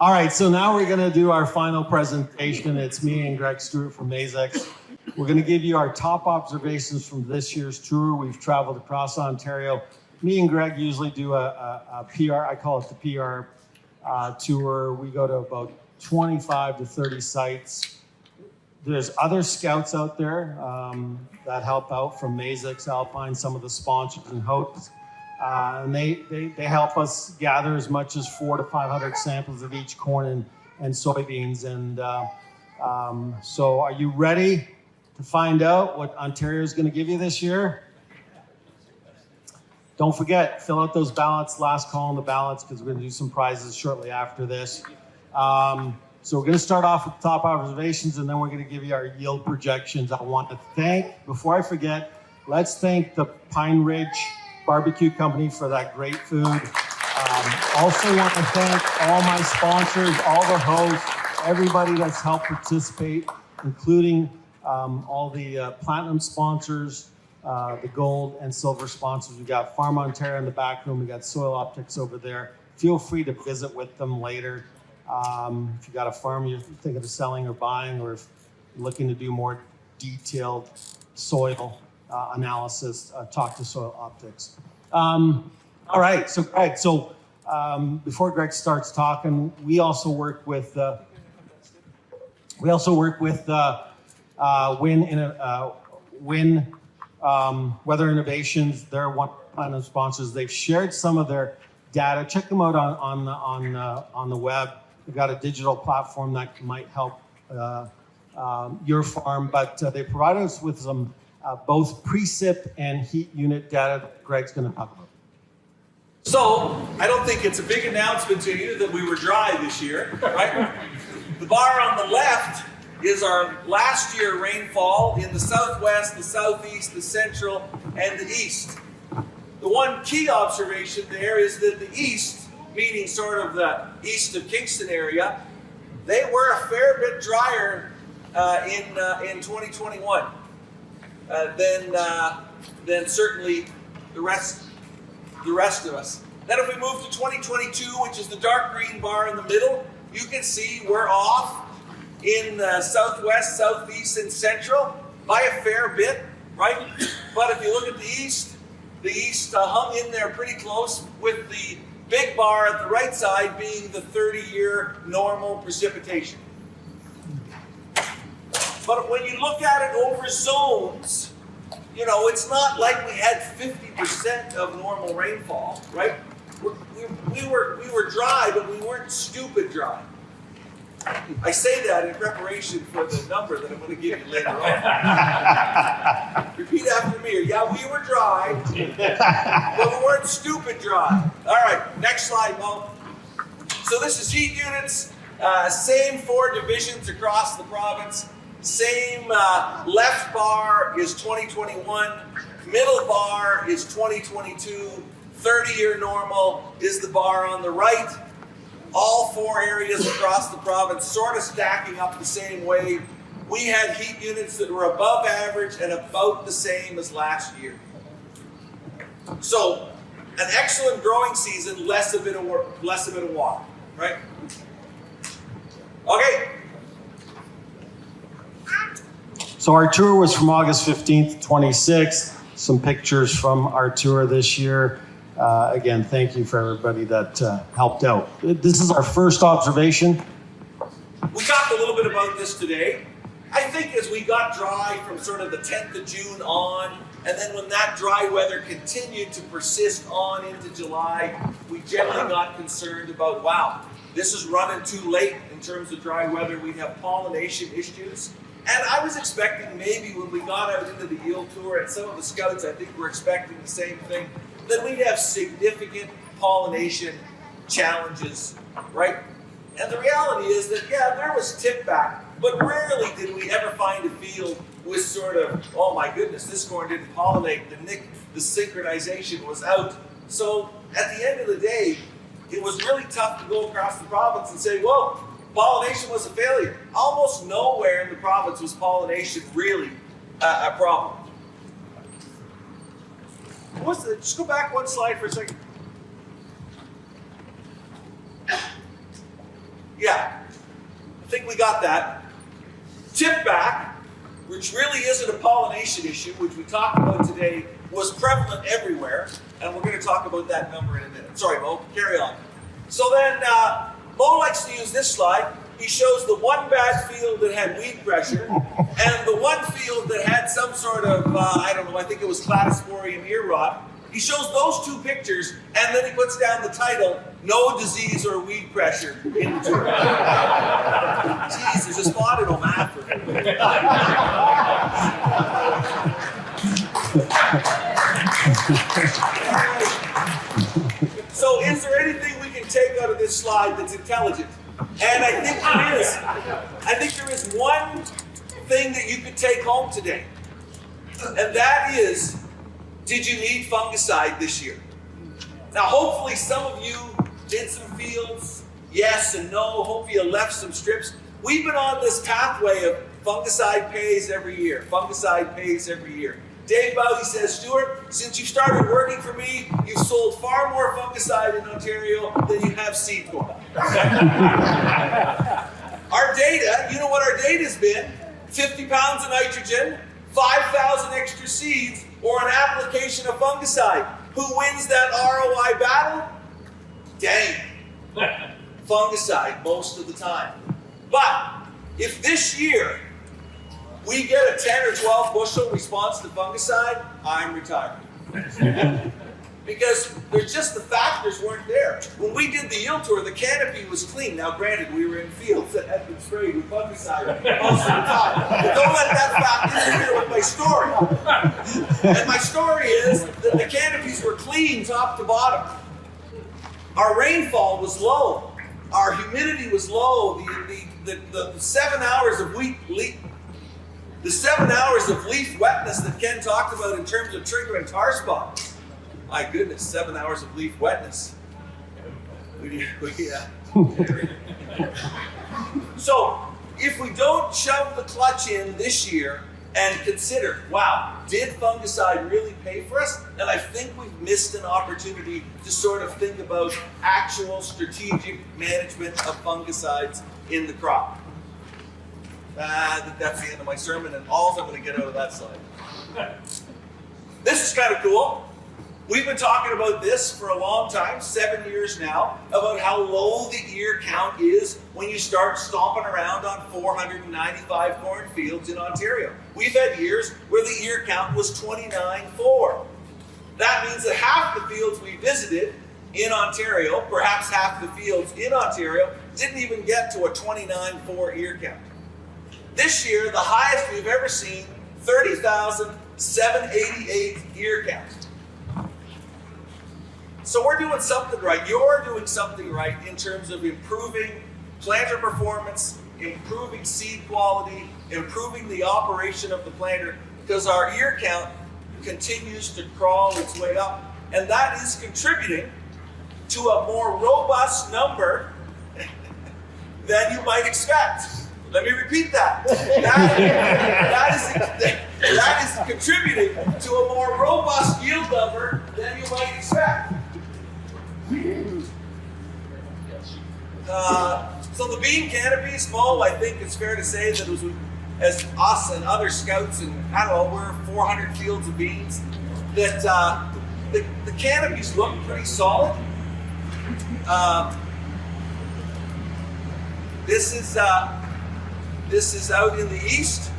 All right, so now we're going to do our final presentation. It's me and Greg Stewart from Mazex. We're going to give you our top observations from this year's tour. We've traveled across Ontario. Me and Greg usually do a PR, I call it the PR tour. We go to about 25 to 30 sites. There's other scouts out there that help out from Mazex, Alpine, some of the sponsors and hosts. And they help us gather as much as 400 to 500 samples of each corn and soybeans. And so are you ready to find out what Ontario is going to give you this year? Don't forget, fill out those ballots, last call on the ballots, because we're going to do some prizes shortly after this. So we're going to start off with top observations, and then we're going to give you our yield projections. I want to thank, before I forget, let's thank the Pine Ridge Barbecue Company for that great food. Also want to thank all my sponsors, all the hosts, everybody that's helped participate, including all the platinum sponsors, the gold and silver sponsors. We got Farm Ontario in the back room. We got Soil Optics over there. Feel free to visit with them later. If you got a farm you're thinking of selling or buying, or if you're looking to do more detailed soil analysis, talk to Soil Optics. All right, so Greg, before Greg starts talking, we also work with Win Weather Innovations. They're one of the sponsors. They've shared some of their data. Check them out on the web. They've got a digital platform that might help your farm, but they provided us with some both precip and heat unit data that Greg's going to talk about. So, I don't think it's a big announcement to you that we were dry this year, right? The bar on the left is our last year rainfall in the southwest, the southeast, the central, and the east. The one key observation there is that the east, meaning sort of the east of Kingston area, they were a fair bit drier in 2021 than certainly the rest of us. Then if we move to 2022, which is the dark green bar in the middle, you can see we're off in the southwest, southeast, and central by a fair bit, right? But if you look at the east hung in there pretty close, with the big bar at the right side being the 30-year normal precipitation. But when you look at it over zones, you know, it's not like we had 50% of normal rainfall, right? We were dry, but we weren't stupid dry. I say that in preparation for the number that I'm going to give you later on. Repeat after me. Yeah, we were dry, but we weren't stupid dry. All right, next slide, Mo. So this is heat units. Same 4 divisions across the province. Same left bar is 2021. Middle bar is 2022. 30-year normal is the bar on the right. All 4 areas across the province sort of stacking up the same way. We had heat units that were above average and about the same as last year. So, an excellent growing season, less a bit of water, right? Okay. So our tour was from August 15th to 26th. Some pictures from our tour this year. Again, thank you for everybody that helped out. This is our first observation. We talked a little bit about this today. I think as we got dry from sort of the 10th of June on, and then when that dry weather continued to persist on into July, we generally got concerned about, wow, this is running too late in terms of dry weather. We'd have pollination issues. And I was expecting maybe when we got out into the yield tour, and some of the scouts I think were expecting the same thing, that we'd have significant pollination challenges, right? And the reality is that, yeah, there was tip back, but rarely did we ever find a field with sort of, oh my goodness, this corn didn't pollinate, the synchronization was out. So at the end of the day, it was really tough to go across the province and say, well, pollination was a failure. Almost nowhere in the province was pollination really a problem. Just go back one slide for a second. we got that. Tip back, which really isn't a pollination issue, which we talked about today, was prevalent everywhere, and we're going to talk about that number in a minute. Sorry, Mo, carry on. So then, Mo likes to use this slide. He shows the one bad field that had weed pressure, and the one field that had some sort of, I don't know, I think it was cladosporium ear rot. He shows those two pictures, and then he puts down the title, "No disease or weed pressure in the turkey." Jeez, there's a spot in Omaha for me. So is there anything we can take out of this slide that's intelligent? And I think there is. I think there is one thing that you could take home today. And that is, did you need fungicide this year? Now, hopefully some of you did some fields, yes and no. Hopefully you left some strips. We've been on this pathway of fungicide pays every year. Fungicide pays every year. Dave Bowdy says, Stuart, since you started working for me, you've sold far more fungicide in Ontario than you have seed corn. Our data, you know what our data's been? 50 pounds of nitrogen, 5,000 extra seeds, or an application of fungicide. Who wins that ROI battle? Dang. Fungicide most of the time. But if this year we get a 10 or 12 bushel response to fungicide, I'm retired. Because there's just the factors weren't there. When we did the yield tour, the canopy was clean. Now granted, we were in fields that had been sprayed with fungicide most of the time. But don't let that fact interfere with my story. And my story is that the canopies were clean top to bottom. Our rainfall was low. Our humidity was low. The 7 hours of the 7 hours of leaf wetness that Ken talked about in terms of triggering tar spots. My goodness, 7 hours of leaf wetness. So, if we don't shove the clutch in this year and consider, wow, did fungicide really pay for us? And I think we've missed an opportunity to sort of think about actual strategic management of fungicides in the crop. That's the end of my sermon, and all I'm going to get out of that slide. This is kind of cool. We've been talking about this for a long time, 7 years now, about how low the ear count is when you start stomping around on 495 corn fields in Ontario. We've had years where the ear count was 29.4. That means that half the fields we visited in Ontario, perhaps half the fields in Ontario, didn't even get to a 29.4 ear count. This year, the highest we've ever seen, 30,788 ear count. So we're doing something right. You're doing something right in terms of improving planter performance, improving seed quality, improving the operation of the planter, because our ear count continues to crawl its way up. And that is contributing to a more robust number than you might expect. Let me repeat that. That is contributing to a more robust yield number than you might expect. So the bean canopies, Mo, I think it's fair to say that it was as us and other scouts, and I don't know, we're 400 fields of beans, that the canopies look pretty solid. This is out in the east.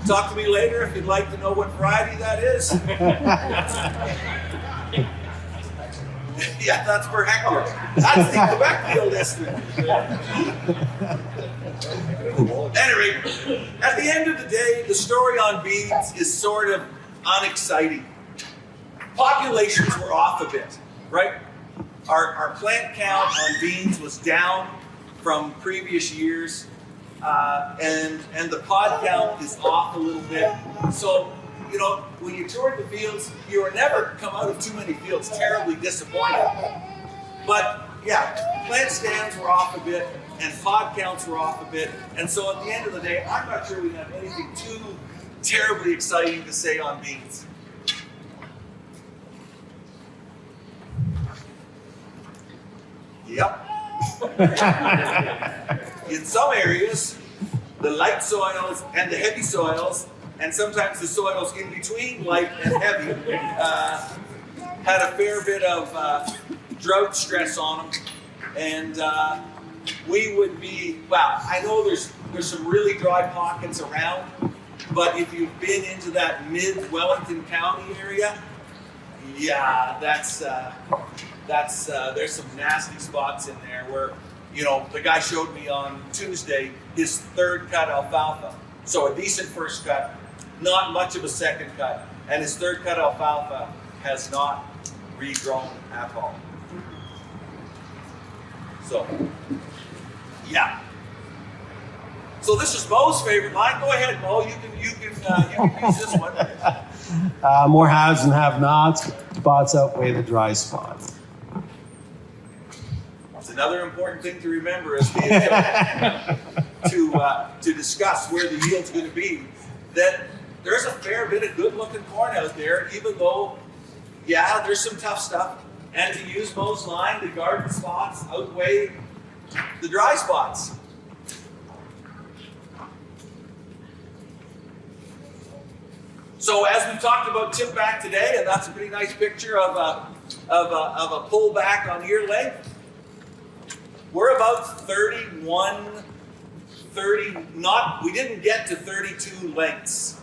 Talk to me later if you'd like to know what variety that is. Yeah, that's per hectare. That's the Quebec field estimate. Anyway, at the end of the day, the story on beans is sort of unexciting. Populations were off a bit, right? Our plant count on beans was down from previous years, and the pod count is off a little bit. So, you know, when you toured the fields, you were never come out of too many fields terribly disappointed. But yeah, plant stands were off a bit, and pod counts were off a bit. And so at the end of the day, I'm not sure we have anything too terribly exciting to say on beans. Yep. In some areas, the light soils and the heavy soils, and sometimes the soils in between light and heavy, had a fair bit of drought stress on them. And we would be, well, I know there's some really dry pockets around, but if you've been into that mid-Wellington County area, yeah, there's some nasty spots in there where, you know, the guy showed me on Tuesday his third cut alfalfa. So a decent first cut, not much of a second cut, and his third cut alfalfa has not regrown at all. So, yeah. So this is Mo's favorite line. Go ahead, Mo. You can use this one. More haves and have-nots. Spots outweigh the dry spots. It's another important thing to remember as we to discuss where the yield's going to be. That there's a fair bit of good-looking corn out there, even though, yeah, there's some tough stuff. And to use Mo's line, the garden spots outweigh the dry spots. So as we talked about tip back today, and that's a pretty nice picture of a pullback on ear length. We're about 30, we didn't get to 32 lengths.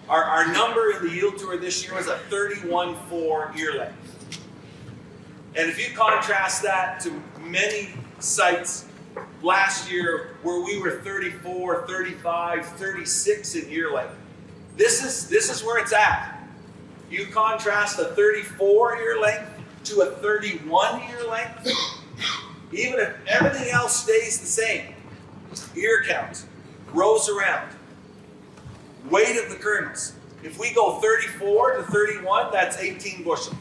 Our number in the yield tour this year was a 31.4 ear length. And if you contrast that to many sites last year where we were 34, 35, 36 in ear length, this is where it's at. You contrast a 34 ear length to a 31 ear length, even if everything else stays the same, ear count, rows around, weight of the kernels. If we go 34 to 31, that's 18 bushel.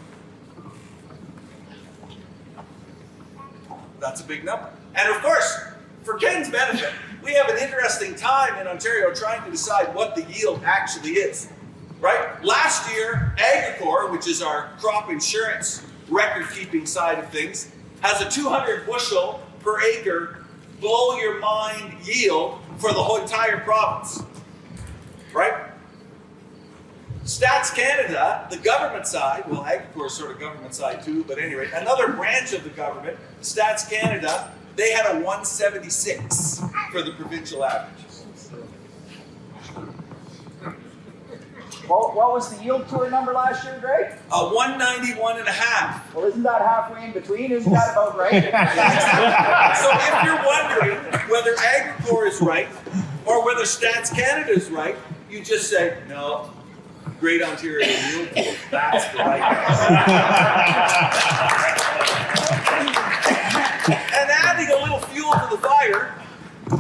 That's a big number. And of course, for Ken's benefit, we have an interesting time in Ontario trying to decide what the yield actually is, right? Last year, Agricrop, which is our crop insurance record-keeping side of things, has a 200 bushel per acre blow your mind yield for the whole entire province, right? Stats Canada, the government side, well, Agricrop is sort of government side too, but anyway, another branch of the government, Stats Canada, they had a 176 for the provincial average. Well, what was the yield tour number last year, Greg? 191.5. Well, isn't that halfway in between? Isn't that about right? So if you're wondering whether Agricrop is right or whether Stats Canada is right, you just say, no, Great Ontario Yield Tour, that's the right And adding a little fuel to the fire,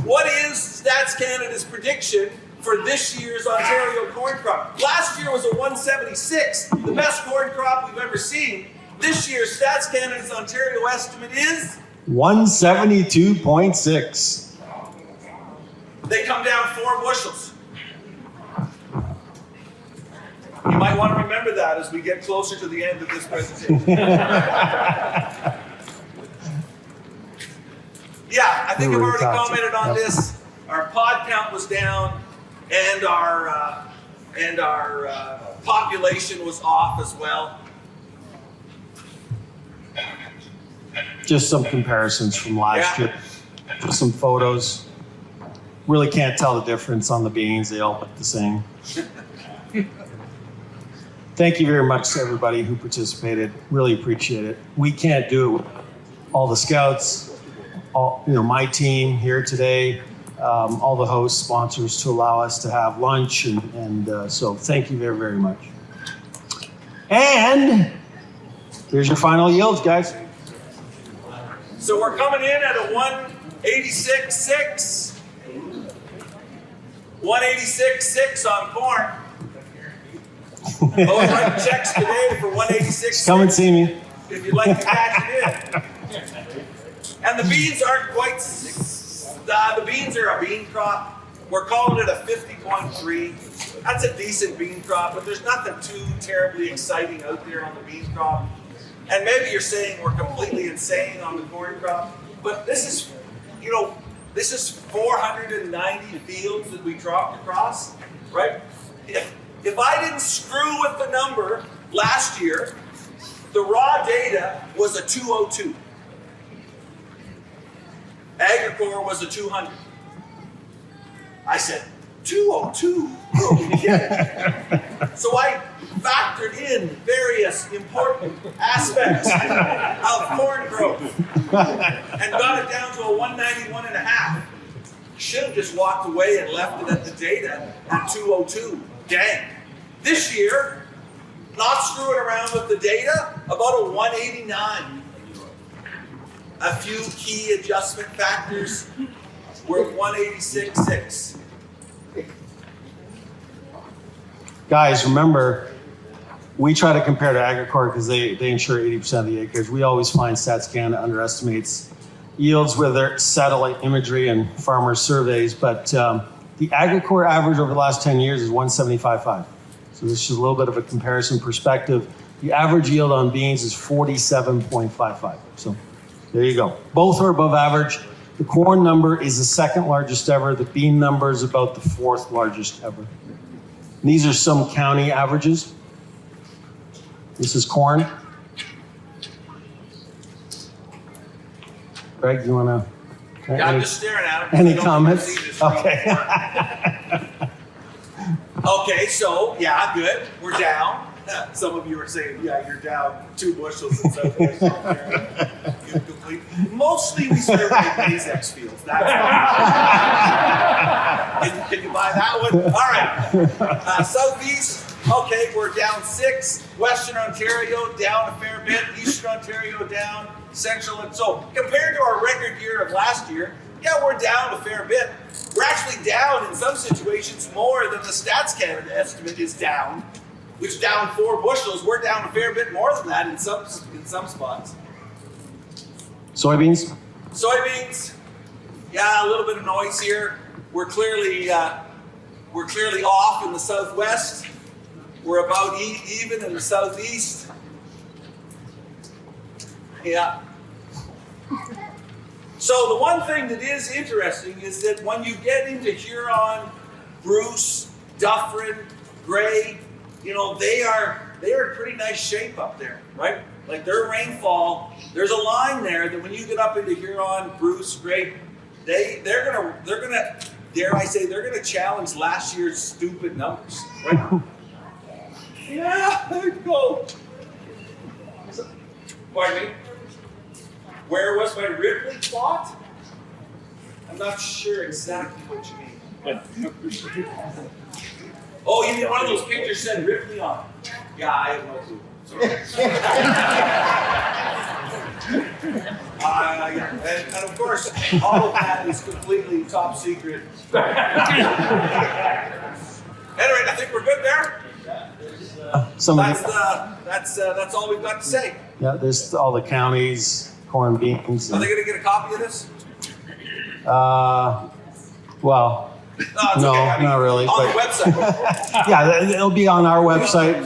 what is Stats Canada's prediction for this year's Ontario corn crop? Last year was a 176, the best corn crop we've ever seen. This year, Stats Canada's Ontario estimate is 172.6. they come down 4 bushels. You might want to remember that as we get closer to the end of this presentation. Yeah, I think I've already commented on this. Our pod count was down, and our population was off as well. Just some comparisons from last year. Just some photos. Really can't tell the difference on the beans. They all look the same. Thank you very much to everybody who participated. Really appreciate it. We can't do it with all the scouts, my team here today, all the host sponsors to allow us to have lunch, and so thank you very, very much. And here's your final yields, guys. So we're coming in at a 186.6. 186.6 on corn. Both writing checks today for 186.6. Come and see me. If you'd like to cash it in. And the beans aren't quite, the beans are a bean crop. We're calling it a 50.3. That's a decent bean crop, but there's nothing too terribly exciting out there on the bean crop. And maybe you're saying we're completely insane on the corn crop. But this is, you know, this is 490 fields that we dropped across, right? If I didn't screw with the number last year, the raw data was a 202. Agricrop was a 200. I said, 202? So I factored in various important aspects of corn growth and got it down to a 191.5. Should have just walked away and left it at the data at 202. Dang. This year, not screwing around with the data, about a 189. A few key adjustment factors were 186.6. Guys, remember, we try to compare to Agricrop because they insure 80% of the acres. We always find StatsCan underestimates yields with their satellite imagery and farmer surveys, but the Agricrop average over the last 10 years is 175.5. So this is just a little bit of a comparison perspective. The average yield on beans is 47.55. So there you go. Both are above average. The corn number is the second largest ever. The bean number is about the fourth largest ever. And these are some county averages. This is corn. Greg, you want to? Yeah, I'm just staring at it. Any comments? Okay. Okay, so yeah, good. We're down. Some of you are saying, yeah, you're down 2 bushels in Southwest Ontario. You complete. Mostly we survey maize fields. That's can you buy that one? All right. Southeast. Okay, we're down 6. Western Ontario down a fair bit. Eastern Ontario down. Central, and so compared to our record year of last year, yeah, we're down a fair bit. We're actually down in some situations more than the Stats Canada estimate is down, which is down 4 bushels. We're down a fair bit more than that in some spots. Soybeans? Soybeans, yeah, a little bit of noise here. We're clearly off in the southwest. We're about even in the southeast. Yeah. So the one thing that is interesting is that when you get into Huron, Bruce, Dufferin, Gray, you know, they are in pretty nice shape up there, right? Like their rainfall, there's a line there that when you get up into Huron, Bruce, Gray, they're gonna dare I say they're gonna challenge last year's stupid numbers, right? Yeah, there you go. Pardon me? Where was my Ripley plot? I'm not sure exactly what you mean. Oh, you mean one of those pictures said Ripley on it? Yeah, I have no clue. Yeah. And of course, all of that is completely top secret. Anyway, I think we're good there. That's all we've got to say. Yeah, there's all the counties, corn, beans. Are they going to get a copy of this? Well, no, okay. not really. On but, the website. yeah, it'll be on our website.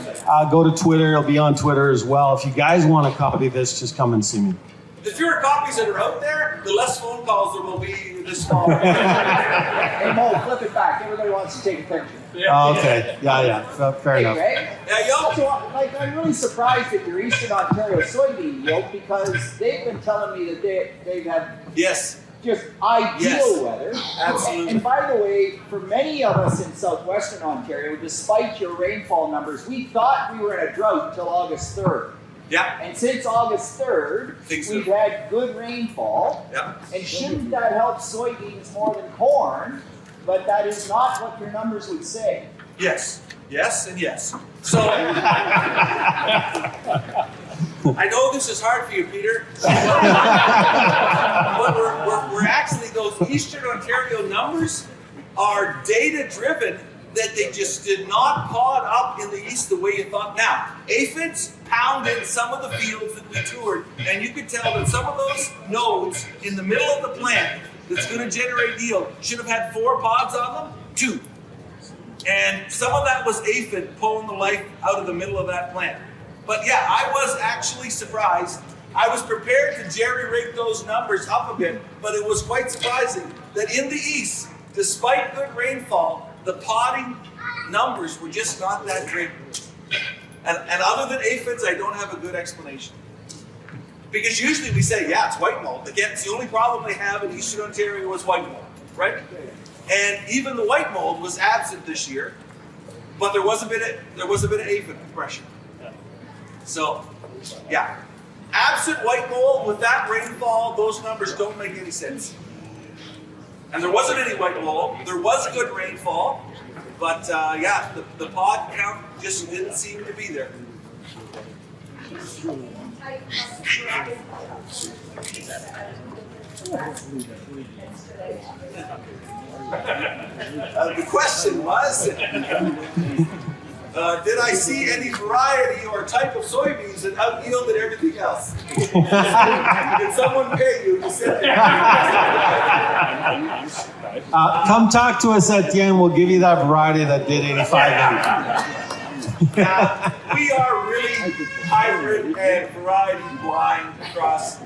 Go to Twitter. It'll be on Twitter as well. If you guys want a copy of this, just come and see me. The fewer copies that are out there, the less phone calls there will be this fall. Hey, Mo, flip it back. Everybody wants to take a picture. Oh, okay. Yeah. Fair enough. Right? Yeah, yo. So, I'm really surprised at your Eastern Ontario soybean yield because they've been telling me that they've had Yes. just ideal weather. Absolutely. And by the way, for many of us in southwestern Ontario, despite your rainfall numbers, we thought we were in a drought until August 3rd. Yeah. And since August 3rd, we've had good rainfall. Yeah. And shouldn't that help soybeans more than corn? But that is not what your numbers would say. Yes. Yes and yes. So I know this is hard for you, Peter. But we're actually, those Eastern Ontario numbers are data-driven that they just did not pod up in the east the way you thought. Now, aphids pounded some of the fields that we toured, and you could tell that some of those nodes in the middle of the plant that's going to generate yield should have had 4 pods on them, 2. And some of that was aphid pulling the life out of the middle of that plant. But yeah, I was actually surprised I was prepared to jerry-rig those numbers up a bit, but it was quite surprising that in the east, despite good rainfall, the potting numbers were just not that great. And other than aphids, I don't have a good explanation. Because usually we say, yeah, it's white mold. Again, it's the only problem they have in Eastern Ontario was white mold, right? And even the white mold was absent this year, but there was a bit of aphid pressure. So, yeah. Absent white mold with that rainfall, those numbers don't make any sense. And there wasn't any white mold. There was good rainfall, but yeah, the pod count just didn't seem to be there. The question was, did I see any variety or type of soybeans that out-yielded everything else? Did someone pay you to sit there? Come talk to us at the end. We'll give you that variety that did 85. Now, we are really hybrid and variety blind across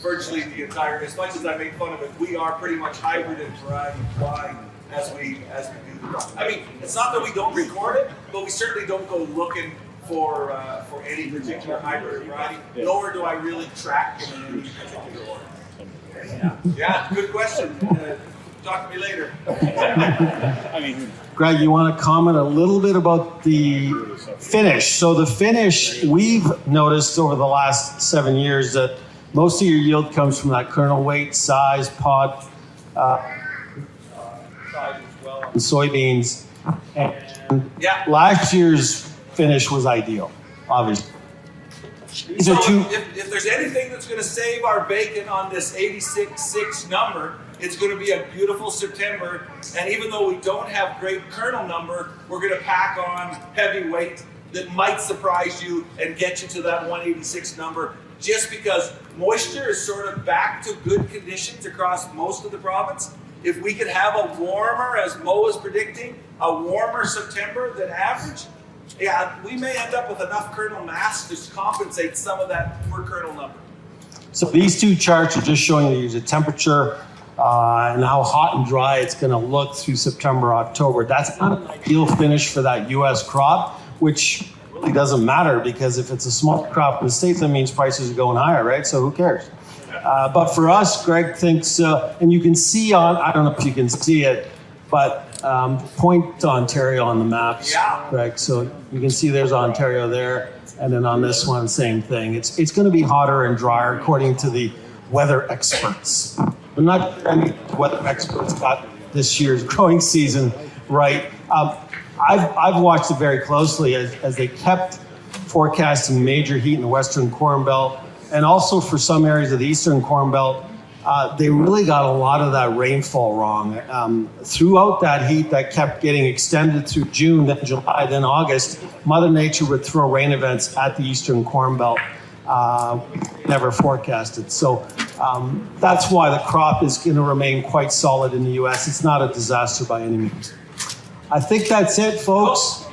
virtually the entire, as much as I make fun of it, we are pretty much hybrid and variety blind as we do the crop. I mean, it's not that we don't record it, but we certainly don't go looking for any particular hybrid or variety, nor do I really track them in any particular order. Yeah, good question. Talk to me later. Greg, you want to comment a little bit about the finish? So the finish, we've noticed over the last 7 years that most of your yield comes from that kernel weight, size, pod, size as well, and soybeans. And last year's finish was ideal, obviously. These so are two. If there's anything that's going to save our bacon on this 86.6 number, it's going to be a beautiful September. And even though we don't have great kernel number, we're going to pack on heavy weight that might surprise you and get you to that 186 number, just because moisture is sort of back to good conditions across most of the province. If we could have a warmer, as Mo is predicting, a warmer September than average, yeah, we may end up with enough kernel mass to compensate some of that poor kernel number. So these two charts are just showing you the temperature and how hot and dry it's going to look through September, October. That's not an ideal finish for that U.S. crop, which really doesn't matter because if it's a small crop in the States, that means prices are going higher, right? So who cares? But for us, Greg thinks, and you can see on, I don't know if you can see it, but point to Ontario on the maps, Greg. So you can see there's Ontario there. And then on this one, same thing. It's going to be hotter and drier according to the weather experts. I'm not sure any weather experts got this year's growing season right. I've watched it very closely as they kept forecasting major heat in the Western Corn Belt, and also for some areas of the Eastern Corn Belt. They really got a lot of that rainfall wrong. Throughout that heat that kept getting extended through June, then July, then August, Mother Nature would throw rain events at the Eastern Corn Belt. Never forecasted. So that's why the crop is going to remain quite solid in the U.S. It's not a disaster by any means. I think that's it, folks.